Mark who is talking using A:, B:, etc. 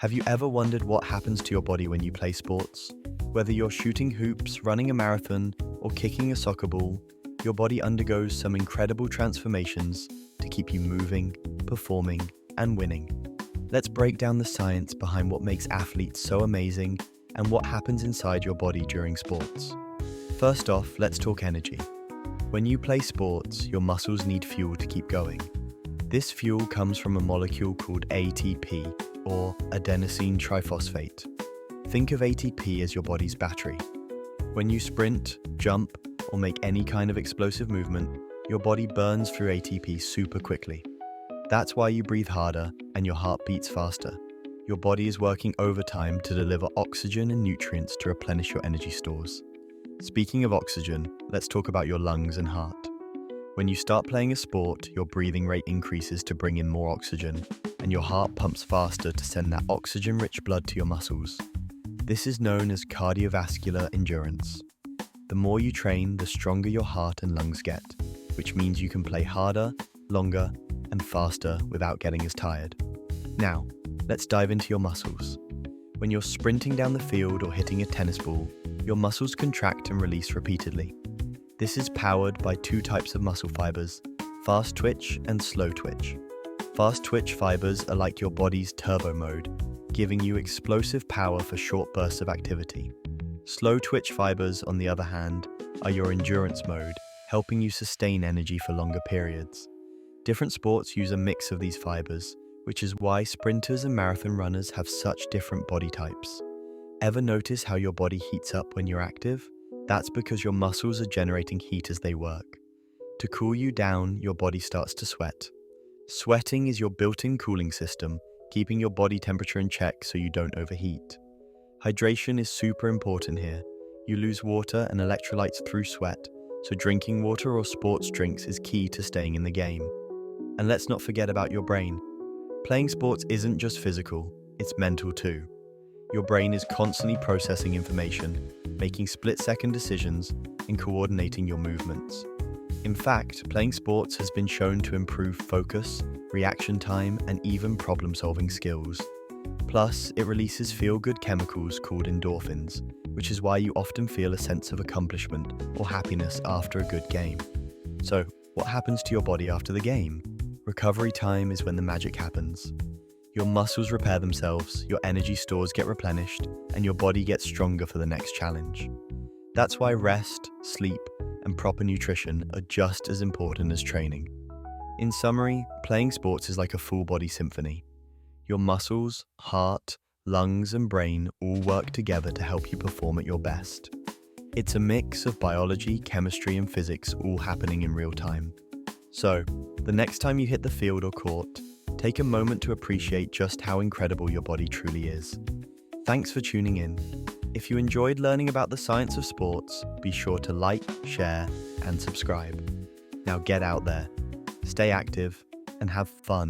A: Have you ever wondered what happens to your body when you play sports? Whether you're shooting hoops, running a marathon, or kicking a soccer ball, your body undergoes some incredible transformations to keep you moving, performing, and winning. Let's break down the science behind what makes athletes so amazing and what happens inside your body during sports. First off, let's talk energy. When you play sports, your muscles need fuel to keep going. This fuel comes from a molecule called ATP, or adenosine triphosphate. Think of ATP as your body's battery. When you sprint, jump, or make any kind of explosive movement, your body burns through ATP super quickly. That's why you breathe harder and your heart beats faster. Your body is working overtime to deliver oxygen and nutrients to replenish your energy stores. Speaking of oxygen, let's talk about your lungs and heart. When you start playing a sport, your breathing rate increases to bring in more oxygen, and your heart pumps faster to send that oxygen-rich blood to your muscles. This is known as cardiovascular endurance. The more you train, the stronger your heart and lungs get, which means you can play harder, longer, and faster without getting as tired. Now, let's dive into your muscles. When you're sprinting down the field or hitting a tennis ball, your muscles contract and release repeatedly. This is powered by two types of muscle fibers, fast twitch and slow twitch. Fast twitch fibers are like your body's turbo mode, giving you explosive power for short bursts of activity. Slow twitch fibers, on the other hand, are your endurance mode, helping you sustain energy for longer periods. Different sports use a mix of these fibers, which is why sprinters and marathon runners have such different body types. Ever notice how your body heats up when you're active? That's because your muscles are generating heat as they work. To cool you down, your body starts to sweat. Sweating is your built-in cooling system, keeping your body temperature in check so you don't overheat. Hydration is super important here. You lose water and electrolytes through sweat, so drinking water or sports drinks is key to staying in the game. And let's not forget about your brain. Playing sports isn't just physical, it's mental too. Your brain is constantly processing information, making split-second decisions, and coordinating your movements. In fact, playing sports has been shown to improve focus, reaction time, and even problem-solving skills. Plus, it releases feel-good chemicals called endorphins, which is why you often feel a sense of accomplishment or happiness after a good game. So, what happens to your body after the game? Recovery time is when the magic happens. Your muscles repair themselves, your energy stores get replenished, and your body gets stronger for the next challenge. That's why rest, sleep, and proper nutrition are just as important as training. In summary, playing sports is like a full-body symphony. Your muscles, heart, lungs, and brain all work together to help you perform at your best. It's a mix of biology, chemistry, and physics all happening in real time. So, the next time you hit the field or court, take a moment to appreciate just how incredible your body truly is. Thanks for tuning in. If you enjoyed learning about the science of sports, be sure to like, share, and subscribe. Now get out there, stay active, and have fun.